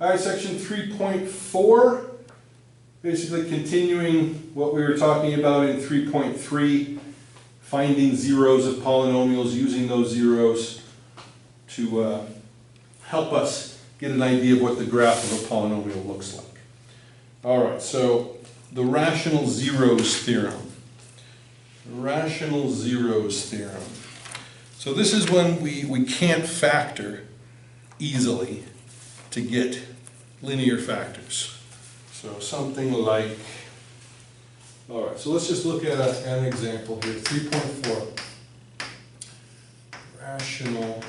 All right, section 3.4, basically continuing what we were talking about in 3.3, finding zeros of polynomials, using those zeros to help us get an idea of what the graph of a polynomial looks like. All right, so the rational zeros theorem. The rational zeros theorem. So this is when we can't factor easily to get linear factors. So something like, all right, so let's just look at an example here, 3.4. Rational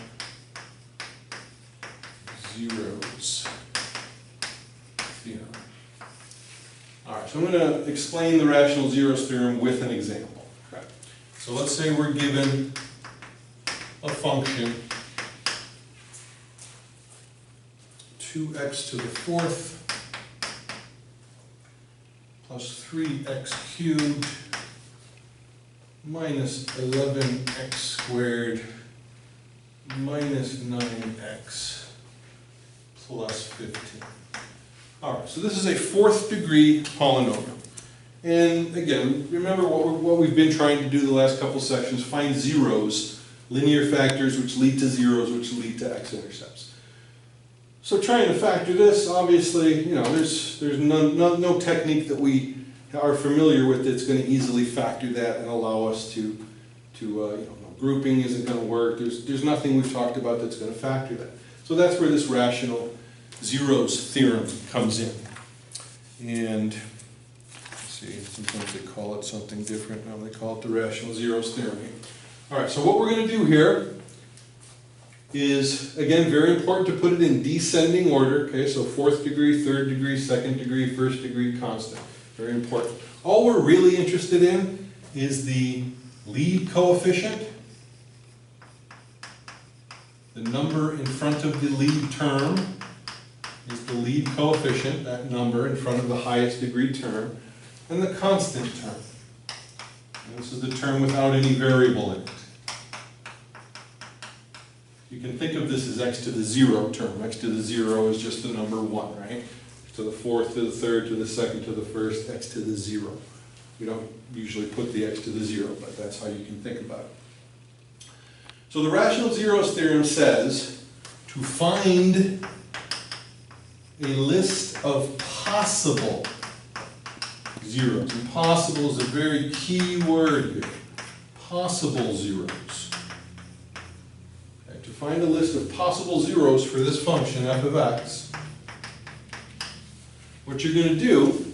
zeros theorem. All right, so I'm going to explain the rational zeros theorem with an example. Okay. So let's say we're given a function 2x to the fourth plus 3x cubed minus 11x squared minus 9x plus 15. All right, so this is a fourth degree polynomial. And again, remember what we've been trying to do the last couple sections, find zeros, linear factors which lead to zeros, which lead to x-intercepts. So trying to factor this, obviously, you know, there's no technique that we are familiar with that's going to easily factor that and allow us to you know, grouping isn't going to work. There's nothing we've talked about that's going to factor that. So that's where this rational zeros theorem comes in. And let's see, sometimes they call it something different. Now they call it the rational zeros theorem. All right, so what we're going to do here is, again, very important to put it in descending order. Okay, so fourth degree, third degree, second degree, first degree, constant. Very important. All we're really interested in is the lead coefficient, the number in front of the lead term is the lead coefficient, that number in front of the highest degree term, and the constant term. And this is the term without any variable in it. You can think of this as x to the 0 term. X to the 0 is just the number 1, right? To the fourth, to the third, to the second, to the first, x to the 0. We don't usually put the x to the 0, but that's how you can think about it. So the rational zeros theorem says to find a list of possible zeros. And possible is a very key word here. Possible zeros. Okay, to find a list of possible zeros for this function f of x, what you're going to do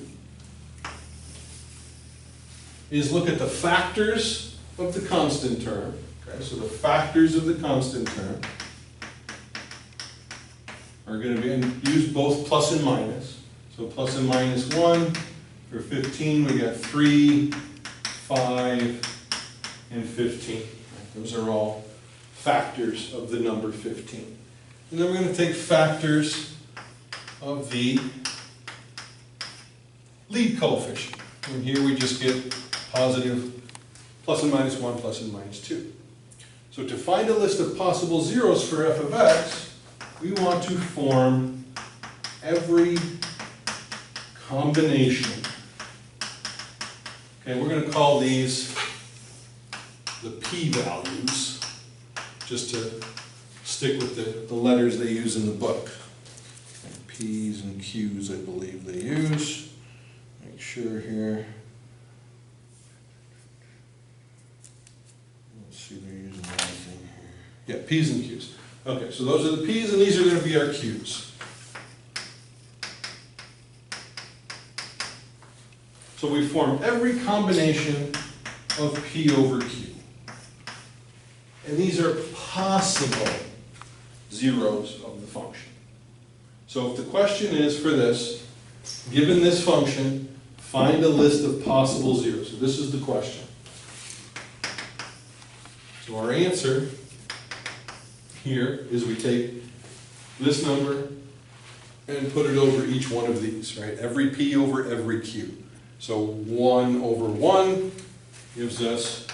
is look at the factors of the constant term. Okay, so the factors of the constant term are going to be, and use both plus and minus. So plus and minus 1. For 15, we got 3, 5, and 15. Right, those are all factors of the number 15. And then we're going to take factors of the lead coefficient. And here we just get positive plus and minus 1, plus and minus 2. So to find a list of possible zeros for f of x, we want to form every combination. Okay, we're going to call these the p-values, just to stick with the letters they use in the book. And p's and q's, I believe they use. Make sure here. Let's see, they're using anything here. Yeah, p's and q's. Okay, so those are the p's, and these are going to be our q's. So we form every combination of p over q. And these are possible zeros of the function. So if the question is for this, given this function, find a list of possible zeros. So this is the question. So our answer here is we take this number and put it over each one of these, right? Every p over every q. So 1 over 1 gives us,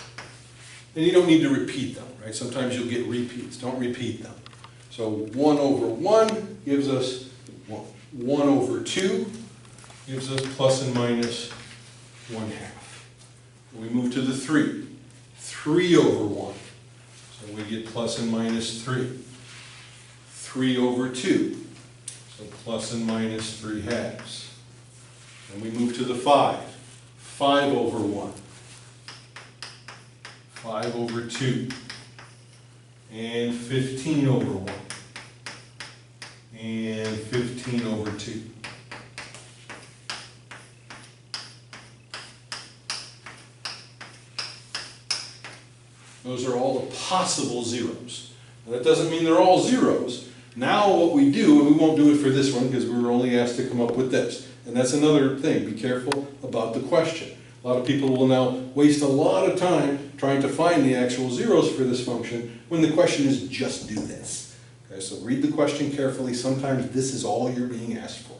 and you don't need to repeat them, right? Sometimes you'll get repeats. Don't repeat them. So 1 over 1 gives us 1 over 2 gives us plus and minus 1/2. We move to the 3. 3 over 1. So we get plus and minus 3. 3 over 2. So plus and minus 3/2. And we move to the 5. 5 over 1. 5 over 2. And 15 over 1. And 15 over 2. Those are all the possible zeros. Now, that doesn't mean they're all zeros. Now what we do, and we won't do it for this one because we were only asked to come up with this. And that's another thing, be careful about the question. A lot of people will now waste a lot of time trying to find the actual zeros for this function when the question is just do this. Okay, so read the question carefully. Sometimes this is all you're being asked for.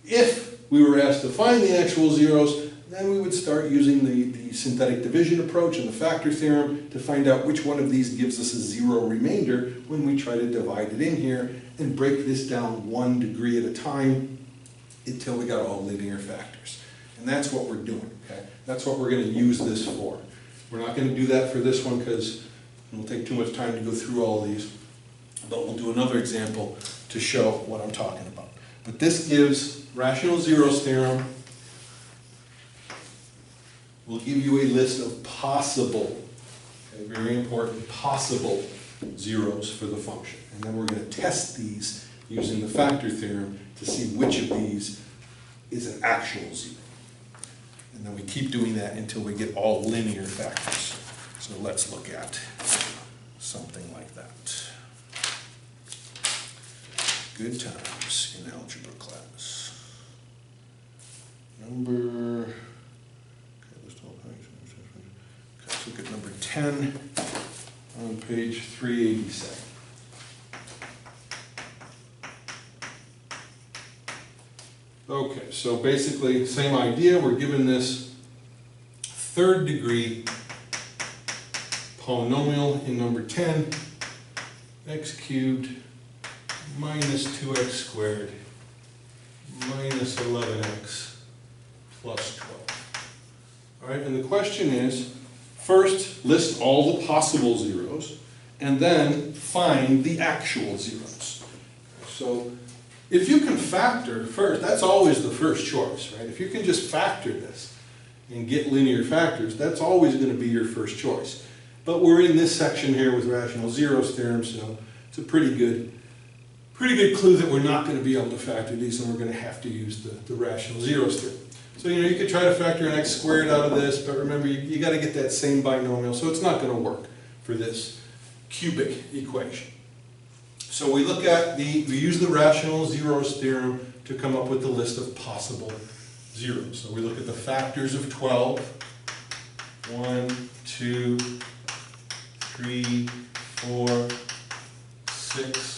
If we were asked to find the actual zeros, then we would start using the synthetic division approach and the factor theorem to find out which one of these gives us a zero remainder when we try to divide it in here and break this down 1 degree at a time until we got all linear factors. And that's what we're doing, okay? That's what we're going to use this for. We're not going to do that for this one because it'll take too much time to go through all these. But we'll do another example to show what I'm talking about. But this gives rational zeros theorem. We'll give you a list of possible, okay, very important, possible zeros for the function. And then we're going to test these using the factor theorem to see which of these is an actual zero. And then we keep doing that until we get all linear factors. So let's look at something like that. Good times in algebra class. Let's look at number 10 on page 387. Okay, so basically same idea. We're given this 3rd degree polynomial in number 10, x cubed minus 2x squared minus 11x plus 12. All right, and the question is, first list all the possible zeros and then find the actual zeros. So if you can factor first, that's always the first choice, right? If you can just factor this and get linear factors, that's always going to be your first choice. But we're in this section here with rational zeros theorem, so it's a pretty good clue that we're not going to be able to factor these, and we're going to have to use the rational zeros theorem. So you could try to factor an x squared out of this, but remember you got to get that same binomial, so it's not going to work for this cubic equation. So we look at we use the rational zeros theorem to come up with the list of possible zeros. So we look at the factors of 12. 1, 2, 3, 4, 6,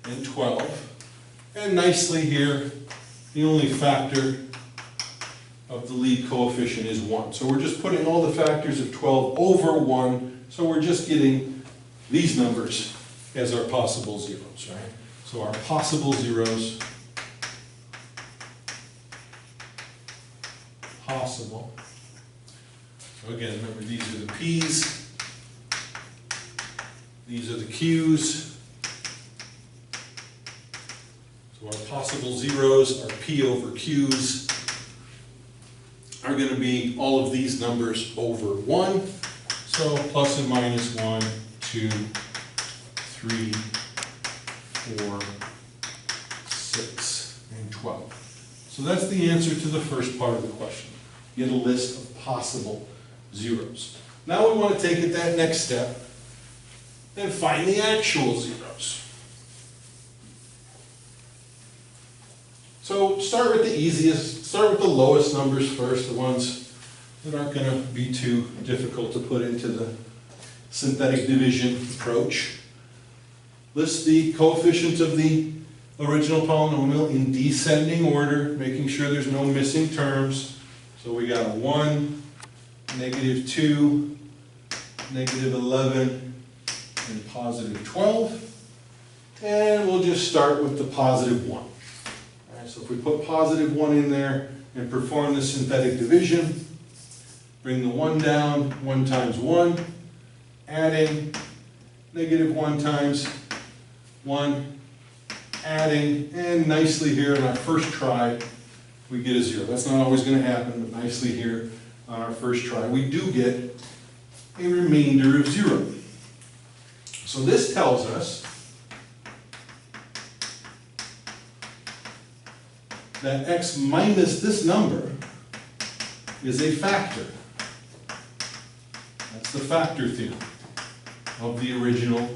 and 12. And nicely here, the only factor of the lead coefficient is 1. So we're just putting all the factors of 12 over 1, so we're just getting these numbers as our possible zeros, right? So our possible zeros, possible. So again, remember these are the P's, these are the Q's. So our possible zeros, our P over Q's, are going to be all of these numbers over 1. So plus and minus 1, 2, 3, 4, 6, and 12. So that's the answer to the first part of the question. Get a list of possible zeros. Now we want to take it that next step and find the actual zeros. So start with the easiest, start with the lowest numbers first, the ones that aren't going to be too difficult to put into the synthetic division approach. List the coefficients of the original polynomial in descending order, making sure there's no missing terms. So we got a 1, negative 2, negative 11, and positive 12. And we'll just start with the positive 1. All right, so if we put positive 1 in there and perform the synthetic division, bring the 1 down, 1 times 1, adding, negative 1 times 1, adding, and nicely here in our first try, we get a 0. That's not always going to happen, but nicely here on our first try, we do get a remainder of 0. So this tells us that x minus this number is a factor. That's the factor theorem of the original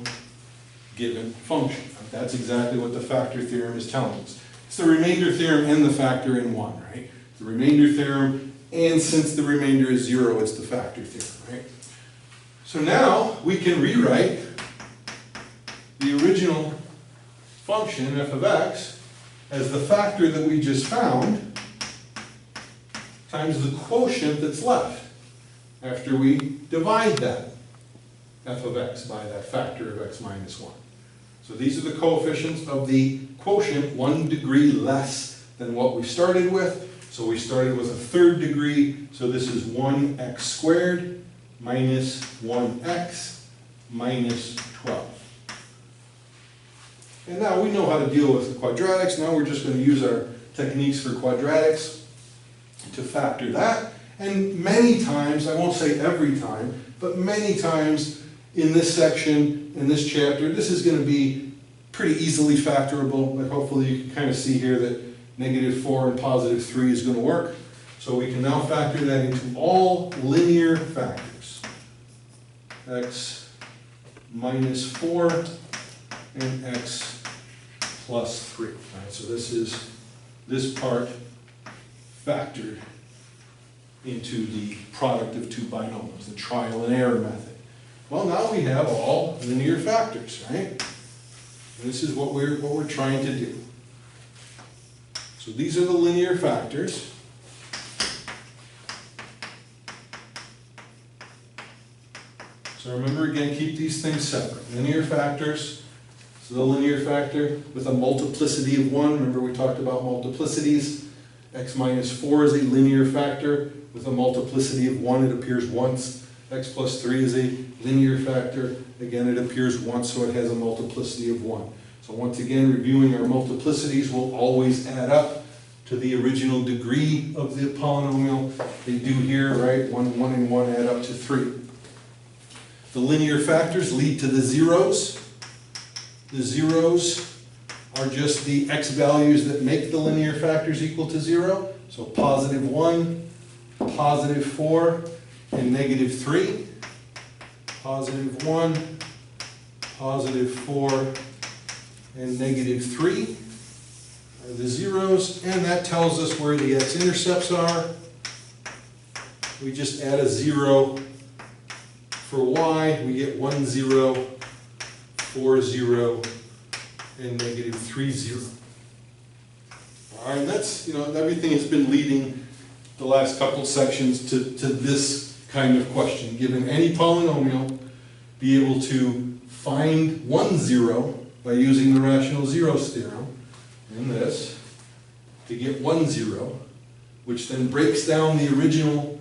given function. That's exactly what the factor theorem is telling us. It's the remainder theorem and the factor in one, right? The remainder theorem, and since the remainder is 0, it's the factor theorem, right? So now we can rewrite the original function, f of x, as the factor that we just found times the quotient that's left after we divide that f of x by that factor of x minus 1. So these are the coefficients of the quotient 1 degree less than what we started with. So we started with a third degree, so this is 1x squared minus 1x minus 12. And now we know how to deal with the quadratics. Now we're just going to use our techniques for quadratics to factor that. And many times, I won't say every time, but many times in this section, in this chapter, this is going to be pretty easily factorable. But hopefully you can kind of see here that negative 4 and positive 3 is going to work. So we can now factor that into all linear factors. X minus 4 and x plus 3. All right, so this is this part factored into the product of two binomials, the trial and error method. Well, now we have all linear factors, right? And this is what we're trying to do. So these are the linear factors. So remember again, keep these things separate. Linear factors, so the linear factor with a multiplicity of 1. Remember we talked about multiplicities. X minus 4 is a linear factor with a multiplicity of 1. It appears once. X plus 3 is a linear factor. Again, it appears once, so it has a multiplicity of 1. So once again, reviewing our multiplicities will always add up to the original degree of the polynomial. They do here, right? 1 and 1 add up to 3. The linear factors lead to the zeros. The zeros are just the x values that make the linear factors equal to 0. So positive 1, positive 4, and negative 3. Positive 1, positive 4, and negative 3 are the zeros, and that tells us where the x-intercepts are. We just add a 0 for y, we get 1, 0, 4, 0, and negative 3, 0. All right, that's, everything has been leading the last couple sections to this kind of question. Given any polynomial, be able to find 1, 0 by using the rational zeros theorem in this to get 1, 0, which then breaks down the original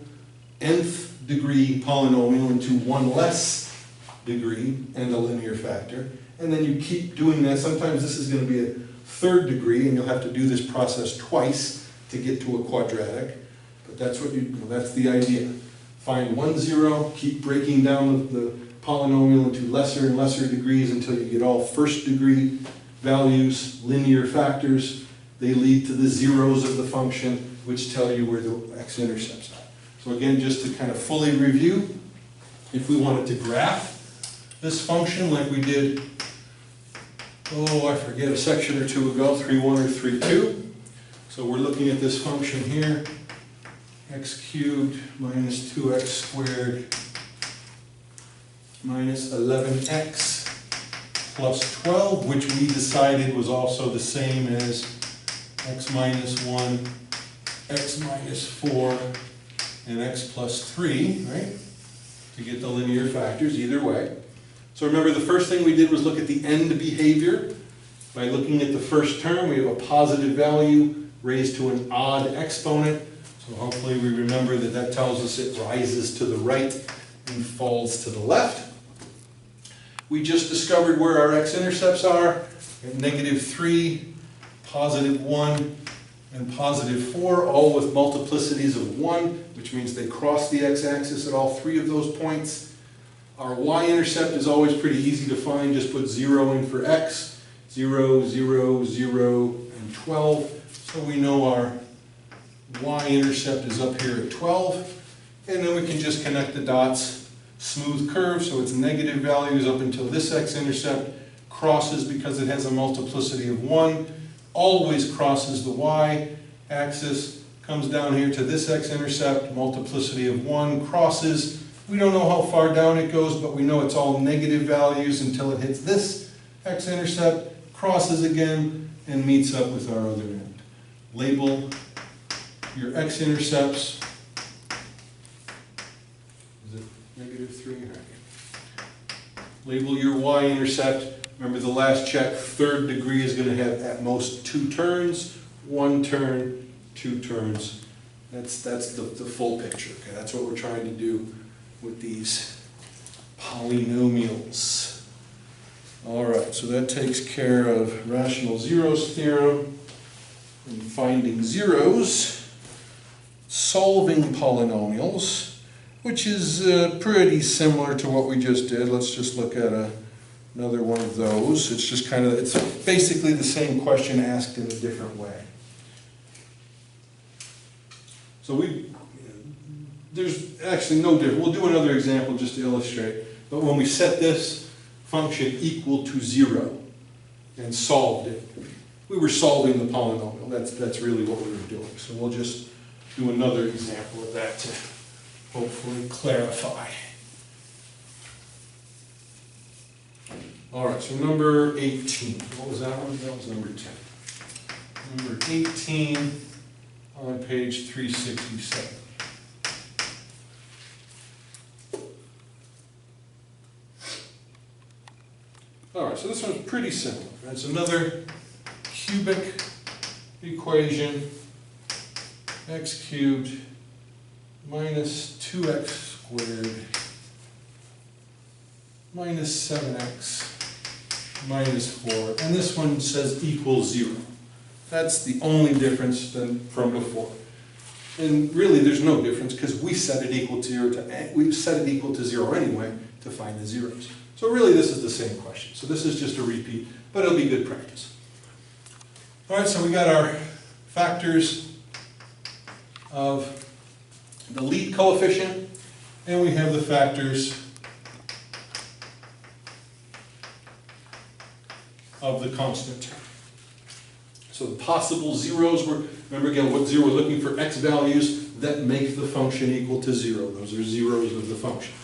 nth degree polynomial into 1 less degree and a linear factor. And then you keep doing that. Sometimes this is going to be a third degree, and you'll have to do this process twice to get to a quadratic. But that's what that's the idea. Find 1, 0, keep breaking down the polynomial into lesser and lesser degrees until you get all first degree values, linear factors. They lead to the zeros of the function, which tell you where the x-intercepts are. So again, just to kind of fully review, if we wanted to graph this function like we did, I forget, a section or two ago, 3.1 or 3.2. So we're looking at this function here, x cubed minus 2x squared minus 11x plus 12, which we decided was also the same as x minus 1, x minus 4, and x plus 3, right? To get the linear factors either way. So remember, the first thing we did was look at the end behavior By looking at the first term, we have a positive value raised to an odd exponent. So hopefully we remember that that tells us it rises to the right and falls to the left. We just discovered where our x-intercepts are at -3, +1, and +4, all with multiplicities of 1, which means they cross the x-axis at all three of those points. Our y-intercept is always pretty easy to find. Just put 0 in for x, 0, 0, 0, and 12. So we know our y-intercept is up here at 12. And then we can just connect the dots. Smooth curve, so it's negative values up until this x-intercept crosses because it has a multiplicity of 1. Always crosses the y-axis, comes down here to this x-intercept, multiplicity of 1, crosses. We don't know how far down it goes, but we know it's all negative values until it hits this x-intercept, crosses again, and meets up with our other end. Label your x-intercepts. Is it -3? Label your y-intercept. Remember the last check, third degree is going to have at most 2 turns, 1 turn, 2 turns. That's the full picture. Okay? That's what we're trying to do with these polynomials. All right, so that takes care of rational zeros theorem and finding zeros, solving polynomials, which is pretty similar to what we just did. Let's just look at another one of those. It's just it's basically the same question asked in a different way. So there's actually no difference. We'll do another example just to illustrate. But when we set this function equal to 0 and solved it, we were solving the polynomial. That's really what we were doing. So we'll just do another example of that to hopefully clarify. All right, so number 18. What was that one? That was number 10. Number 18 on page 367. All right, so this one's pretty simple. It's another cubic equation, x cubed minus 2x squared minus 7x minus 4. And this one says equals 0. That's the only difference from before. And really there's no difference because we set it equal to 0 anyway to find the zeros. So really this is the same question. So this is just a repeat, but it'll be good practice. All right, so we got our factors of the lead coefficient, and we have the factors of the constant term. So the possible zeros remember again, what zero, we're looking for x values that make the function equal to 0. Those are zeros of the function.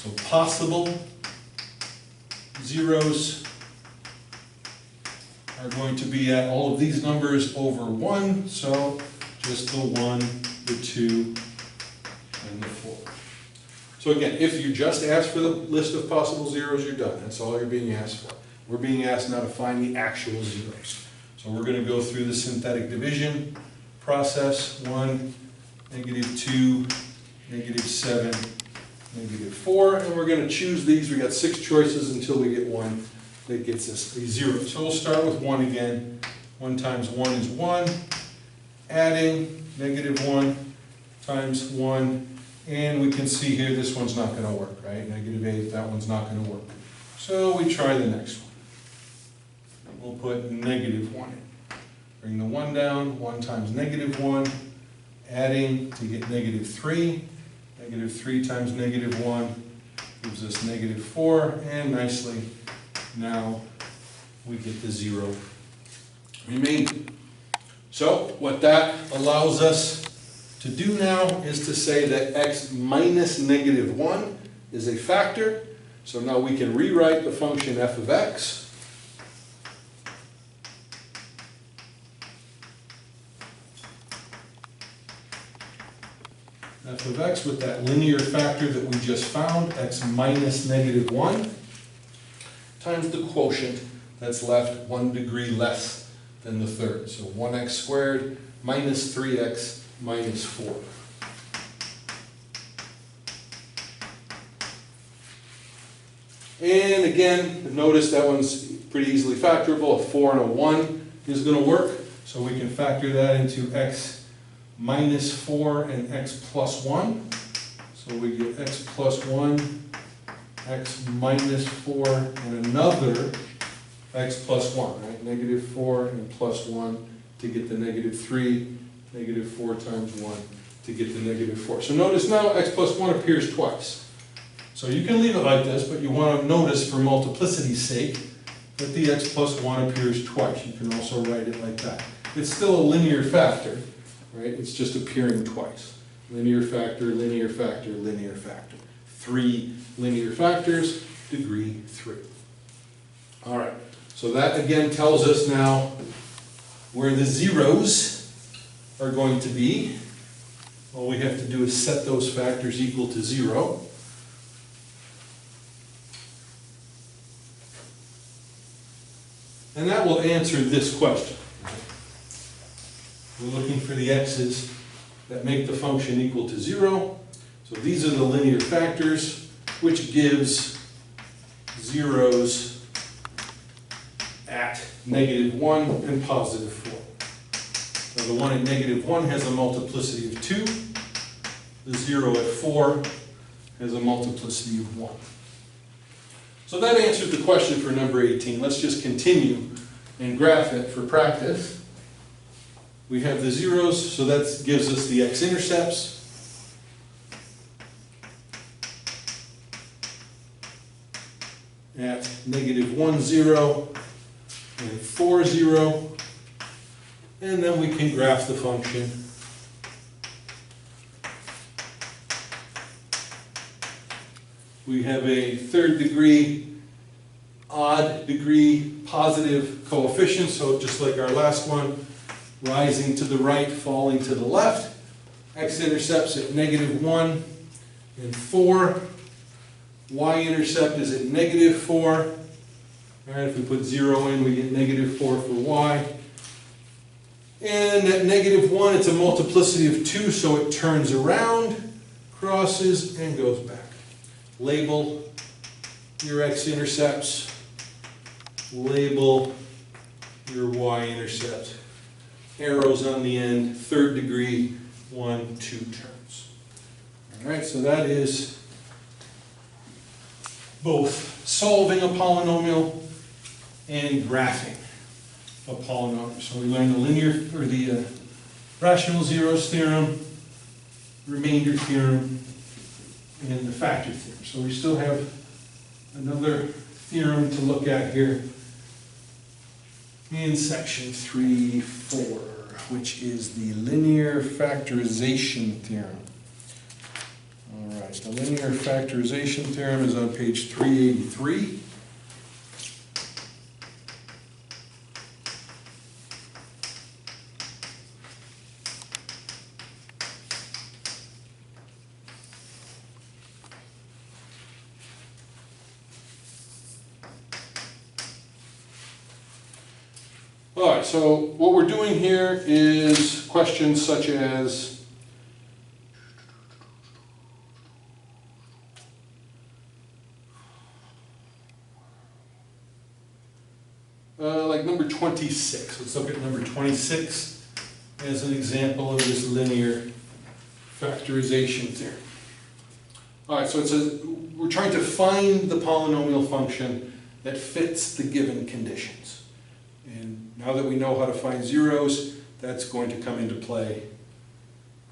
So possible zeros are going to be at all of these numbers over 1, so just the 1, the 2, and the 4. So again, if you just ask for the list of possible zeros, you're done. That's all you're being asked for. We're being asked now to find the actual zeros. So we're going to go through the synthetic division process. 1, -2, -7, -4, and we're going to choose these. We got 6 choices until we get one that gets us a 0. So we'll start with 1 again. 1 times 1 is 1. Adding -1 times 1, and we can see here this one's not going to work, right? -8, that one's not going to work. So we try the next one. We'll put -1 in. Bring the 1 down. 1 times -1. Adding to get -3. -3 times -1 gives us -4, and nicely now we get the 0 remaining. So what that allows us to do now is to say that x minus -1 is a factor. So now we can rewrite the function f of x f of x with that linear factor that we just found, x minus -1, times the quotient. that's left 1 degree less than the third. So 1x squared minus 3x minus 4. And again, notice that one's pretty easily factorable. A 4 and a 1 is going to work. So we can factor that into x minus 4 and x plus 1. So we get x plus 1, x minus 4, and another x plus 1, right? Negative 4 and plus 1 to get the negative 3, negative 4 times 1 to get the negative 4. So notice now x plus 1 appears twice. So you can leave it like this, but you want to notice for multiplicity's sake that the x plus 1 appears twice. You can also write it like that. It's still a linear factor, right? It's just appearing twice. Linear factor, linear factor, linear factor. 3 linear factors, degree 3. All right, so that again tells us now where the zeros are going to be. All we have to do is set those factors equal to 0. And that will answer this question. We're looking for the x's that make the function equal to 0. So these are the linear factors, which gives zeros at negative 1 and positive 4. Now the one at negative 1 has a multiplicity of 2. The 0 at 4 has a multiplicity of 1. So that answered the question for number 18. Let's just continue and graph it for practice. We have the zeros, so that gives us the x-intercepts. At negative 1, 0, and 4, 0. And then we can graph the function. We have a third degree, odd degree, positive coefficient, so just like our last one, rising to the right, falling to the left. X-intercepts at negative 1 and 4. Y-intercept is at negative 4. All right, if we put 0 in, we get negative 4 for y. And at negative 1, it's a multiplicity of 2, so it turns around, crosses, and goes back. Label your x-intercepts, label your y-intercept. Arrows on the end, third degree, 1, 2 turns. All right, so that is both solving a polynomial and graphing a polynomial. So we learned the linear, or the rational zeros theorem, remainder theorem, and the factor theorem. So we still have another theorem to look at here in section 3.4, which is the linear factorization theorem. All right, the linear factorization theorem is on page 383. All right, so what we're doing here is questions such as like number 26. Let's look at number 26 as an example of this linear factorization theorem. All right, so it says we're trying to find the polynomial function that fits the given conditions. And now that we know how to find zeros, that's going to come into play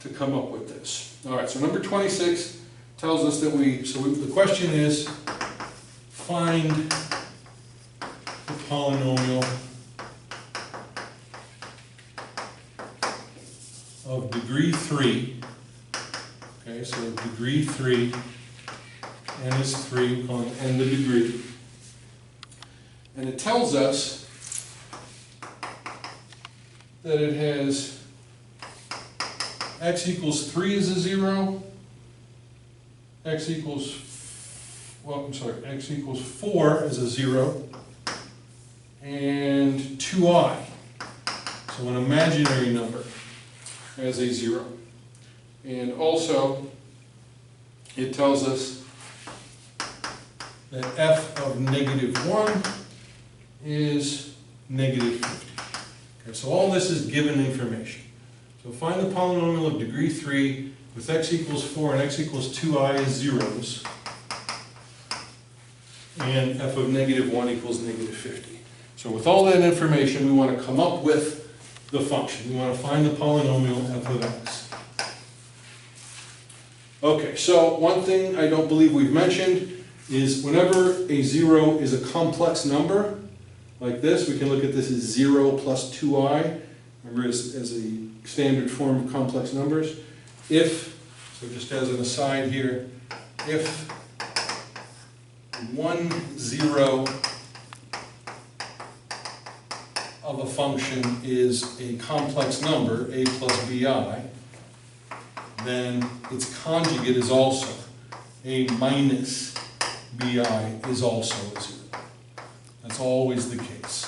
to come up with this. All right, so number 26 tells us that the question is, find the polynomial of degree 3. Okay, so degree 3, n is 3, we call it n the degree. And it tells us that it has x equals 3 is a 0, x equals 4 is a 0, and 2i. So an imaginary number as a 0. And also, it tells us that f of -1 is -50. Okay, so all this is given information. So find the polynomial of degree 3 with x equals 4 and x equals 2i as zeros, and f of -1 equals -50. So with all that information, we want to come up with the function. We want to find the polynomial f of x. Okay, so one thing I don't believe we've mentioned is whenever a 0 is a complex number, like this, we can look at this as 0 plus 2i, remember as a standard form of complex numbers. If, so just as an aside here, if 1, 0 of a function is a complex number, a plus bi, then its conjugate is also a minus bi is also a 0. That's always the case.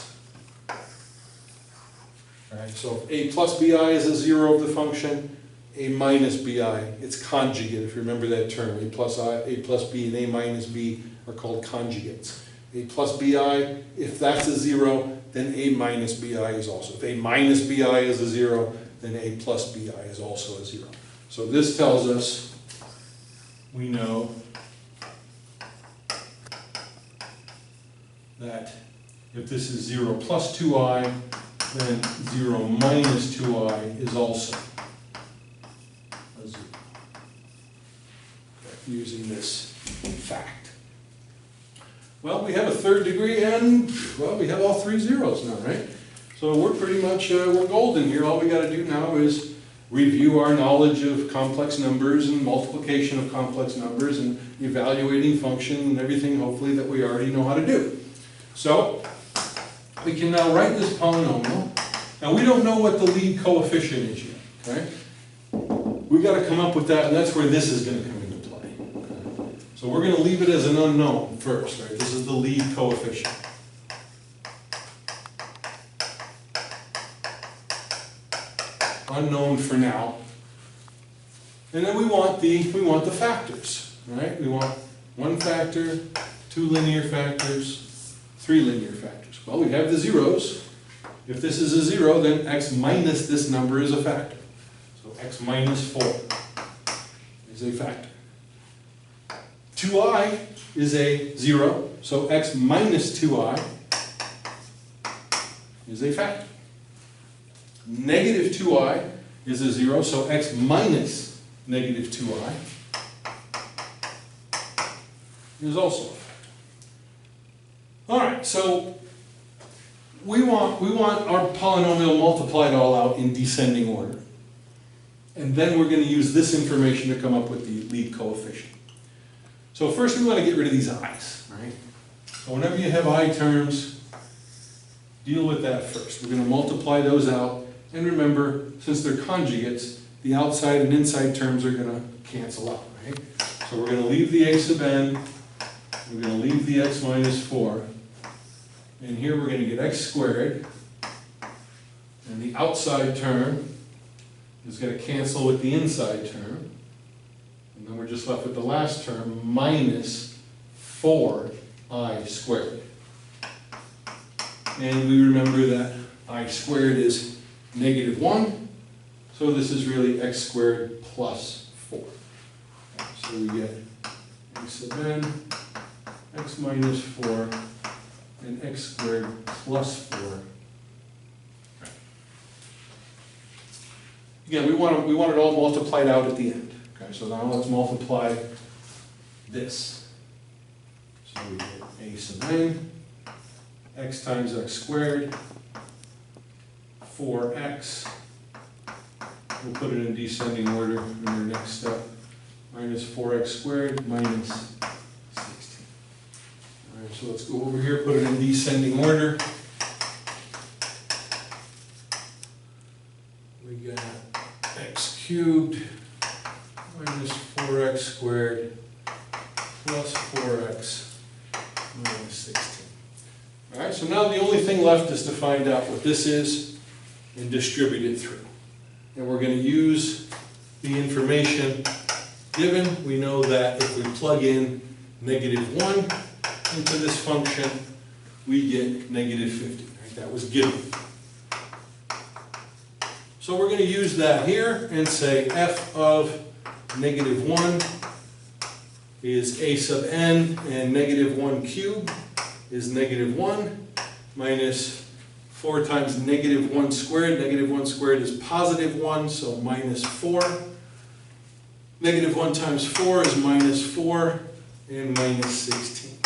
All right, so if a plus bi is a 0 of the function, a minus bi, its conjugate, if you remember that term, a plus b and a minus b are called conjugates. A plus bi, if that's a 0, then a minus bi is also. If a minus bi is a 0, then a plus bi is also a 0. So this tells us we know that if this is 0 plus 2i, then 0 minus 2i is also a 0. Using this fact. Well, we have a third degree and, well, we have all 3 zeros now, right? So we're pretty much, we're golden here. All we got to do now is review our knowledge of complex numbers and multiplication of complex numbers and evaluating function and everything, hopefully, that we already know how to do. So we can now write this polynomial. Now we don't know what the lead coefficient is yet, okay? We've got to come up with that, and that's where this is going to come into play. Okay? So we're going to leave it as an unknown first, right? This is the lead coefficient. Unknown for now. And then we want the factors, right? We want 1 factor, 2 linear factors, 3 linear factors. Well, we have the zeros. If this is a 0, then x minus this number is a factor. So x minus 4 is a factor. 2i is a 0, so x minus 2i is a factor. Negative 2i is a 0, so x minus negative 2i is also a factor. All right, so we want our polynomial multiplied all out in descending order. And then we're going to use this information to come up with the lead coefficient. So first we want to get rid of these i's, right? So whenever you have I terms, deal with that first. We're going to multiply those out. And remember, since they're conjugates, the outside and inside terms are going to cancel out, right? So we're going to leave the a sub n, we're going to leave the x minus 4, and here we're going to get x squared, and the outside term is going to cancel with the inside term, and then we're just left with the last term, minus 4i squared. And we remember that I squared is -1, so this is really x squared plus 4. So we get x sub n, x minus 4, and x squared plus 4. Again, we want it all multiplied out at the end. Okay, so now let's multiply this. So we get a sub n, x times x squared, 4x, we'll put it in descending order in our next step, minus 4x squared minus 16. All right, so let's go over here, put it in descending order. We got x cubed minus 4x squared plus 4x minus 16. All right, so so now the only thing left is to find out what this is and distribute it through. And we're going to use the information given. We know that if we plug in -1 into this function, we get -50. Right? That was given. So we're going to use that here and say f of -1 is a sub n, and -1 cubed is -1 minus 4 times -1 squared. -1 squared is +1, so -4. -1 times 4 is -4, and -16.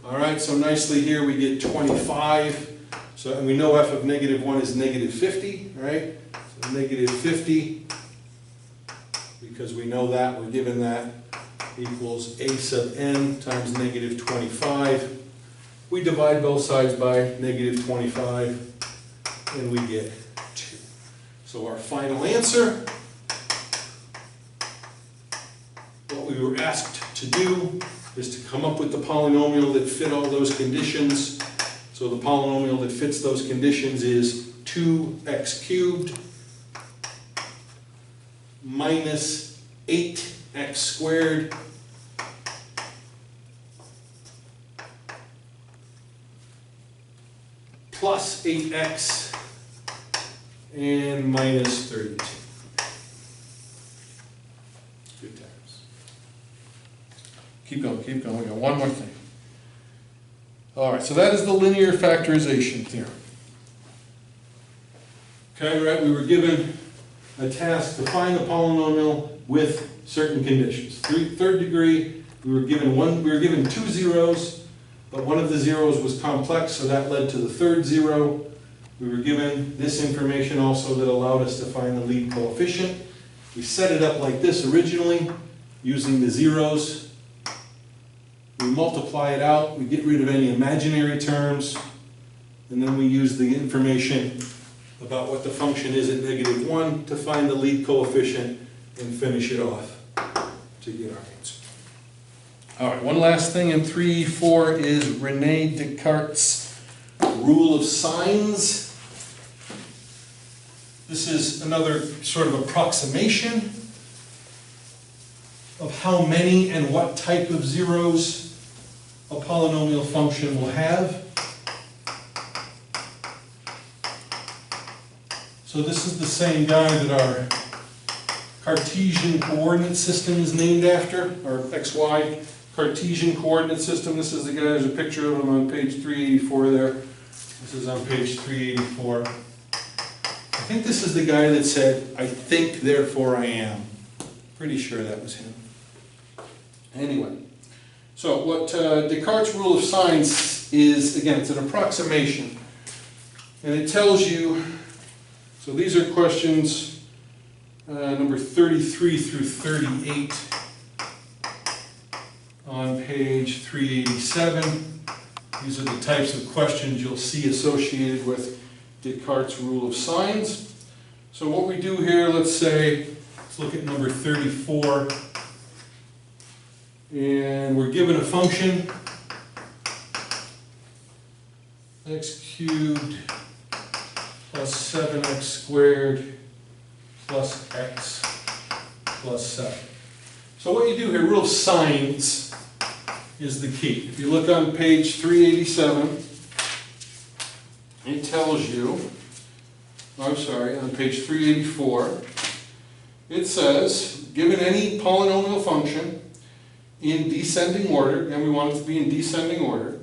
All right, so nicely here we get 25. So, and we know f of -1 is -50, right? So -50, because we know that, we're given that, equals a sub n times -25. We divide both sides by -25, and we get 2. So our final answer, what we were asked to do is to come up with the polynomial that fit all those conditions. So the polynomial that fits those conditions is 2x cubed minus 8x squared plus 8x and minus 32. Good times. Keep going, keep going. We got one more thing. All right, so that is the linear factorization theorem. Okay, right, we were given a task to find the polynomial with certain conditions. Third degree, we were given 2 zeros, but one of the zeros was complex, so that led to the third zero. We were given this information also that allowed us to find the lead coefficient. We set it up like this originally, using the zeros. We multiply it out, we get rid of any imaginary terms, and then we use the information about what the function is at -1 to find the lead coefficient and finish it off to get our answer. All right, one last thing in 3.4 is René Descartes' rule of signs. This is another sort of approximation of how many and what type of zeros a polynomial function will have. So this is the same guy that our Cartesian coordinate system is named after, our XY Cartesian coordinate system. This is the guy, there's a picture of him on page 384 there. This is on page 384. I think this is the guy that said, "I think, therefore I am." Pretty sure that was him. Anyway, so what Descartes' rule of signs is, again, it's an approximation. And it tells you, so these are questions number 33 through 38 on page 387. These are the types of questions you'll see associated with Descartes' rule of signs. So what we do here, let's look at number 34. And we're given a function, x cubed plus 7x squared plus x plus 7. So what you do here, rule of signs is the key. If you look on page 387, it tells you, on page 384, it says, given any polynomial function in descending order, and we want it to be in descending order,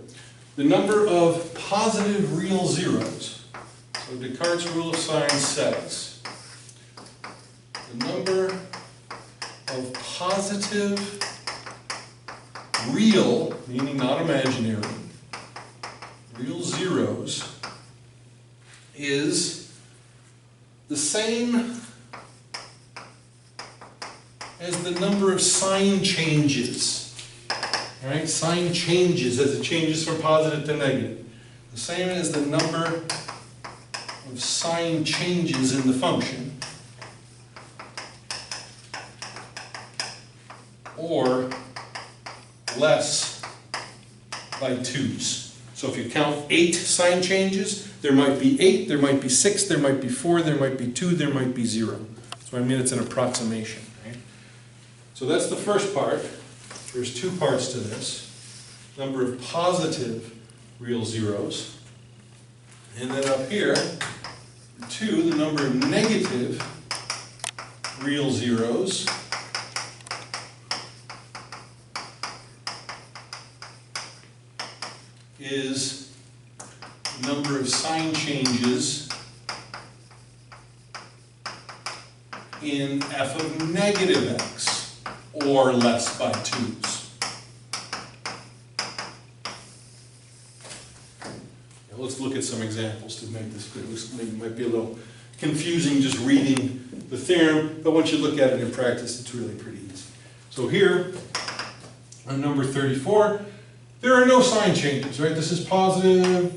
the number of positive real zeros, so Descartes' rule of signs says, the number of positive real, meaning not imaginary, real zeros is the same as the number of sign changes. All right, sign changes as it changes from positive to negative. The same as the number of sign changes in the function, or less by 2's. So if you count 8 sign changes, there might be 8, there might be 6, there might be 4, there might be 2, there might be 0. So I mean it's an approximation, right? So that's the first part. There's 2 parts to this. Number of positive real zeros. And then up here, 2, the number of negative real zeros. Is the number of sign changes in f of negative x, or less by 2's. Now let's look at some examples to make this clear. It might be a little confusing just reading the theorem, but once you look at it in practice, it's really pretty easy. So here, on number 34, there are no sign changes, right? This is positive,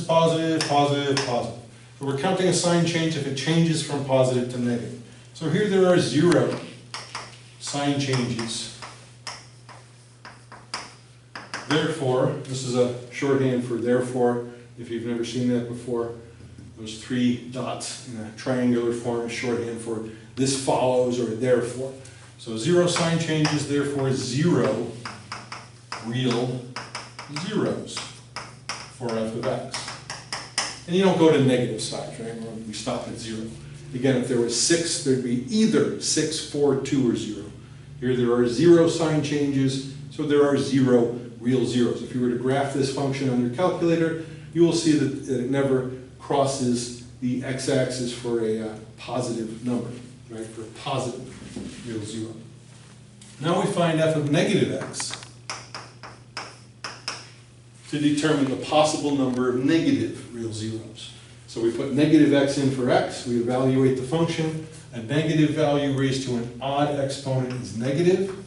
positive, positive. So we're counting a sign change if it changes from positive to negative. So here there are 0 sign changes. Therefore, this is a shorthand for therefore. If you've never seen that before, those 3 dots in a triangular form is shorthand for this follows or therefore. So 0 sign changes, therefore 0 real zeros for f of x. And you don't go to negative sides, right? We stop at 0. Again, if there was 6, there'd be either 6, 4, 2, or 0. Here there are 0 sign changes, so there are 0 real zeros. If you were to graph this function on your calculator, you will see that it never crosses the x-axis for a positive number, right? For a positive real 0. Now we find f of negative x to determine the possible number of negative real zeros. So we put negative x in for x, we evaluate the function. A negative value raised to an odd exponent is negative.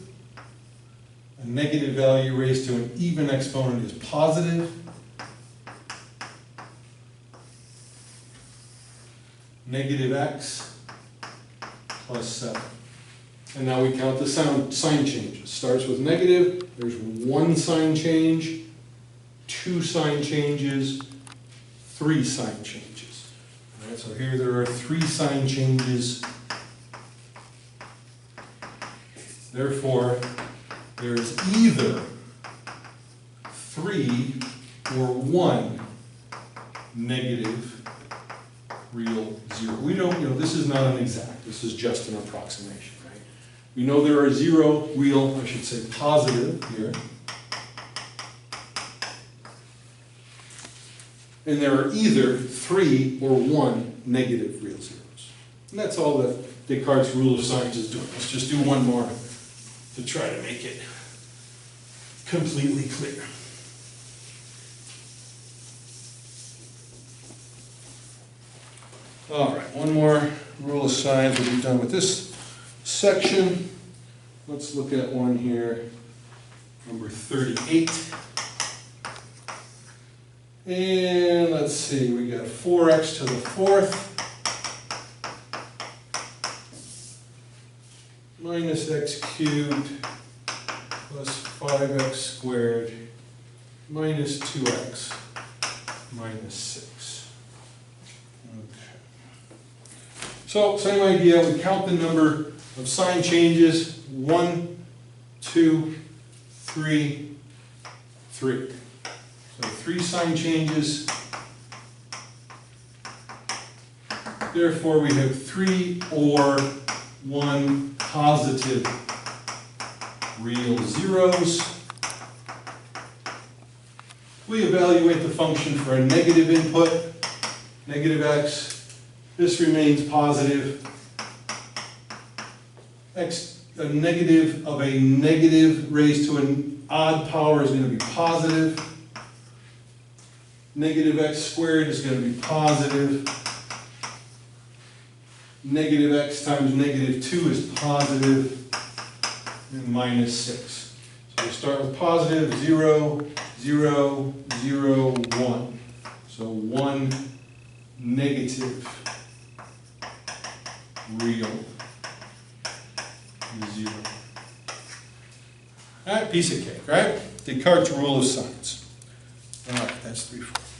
A negative value raised to an even exponent is positive. Negative x plus 7. And now we count the sign changes. Starts with negative, there's 1 sign change, 2 sign changes, 3 sign changes. All right, so here there are 3 sign changes. Therefore, there is either 3 or 1 negative real 0. We don't, this is not an exact, this is just an approximation, right? We know there are 0 real, I should say positive here. And there are either 3 or 1 negative real zeros. And that's all that Descartes' rule of signs is doing. Let's just do one more to try to make it completely clear. All right, one more rule of signs. We'll be done with this section. Let's look at one here, number 38. And let's see, we got 4x to the 4th minus x cubed plus 5x squared minus 2x minus 6. Okay. So, same idea, we count the number of sign changes, 1, 2, 3, 3. So 3 sign changes, therefore we have 3 or 1 positive real zeros. We evaluate the function for a negative input, negative x. This remains positive. X, a negative of a negative raised to an odd power is going to be positive. Negative x squared is going to be positive. Negative x times negative 2 is positive. And minus 6. So we start with positive 0, 0, 0, 1. So 1 negative real 0. All right, piece of cake, right? Descartes' rule of signs. All right, that's 3/4.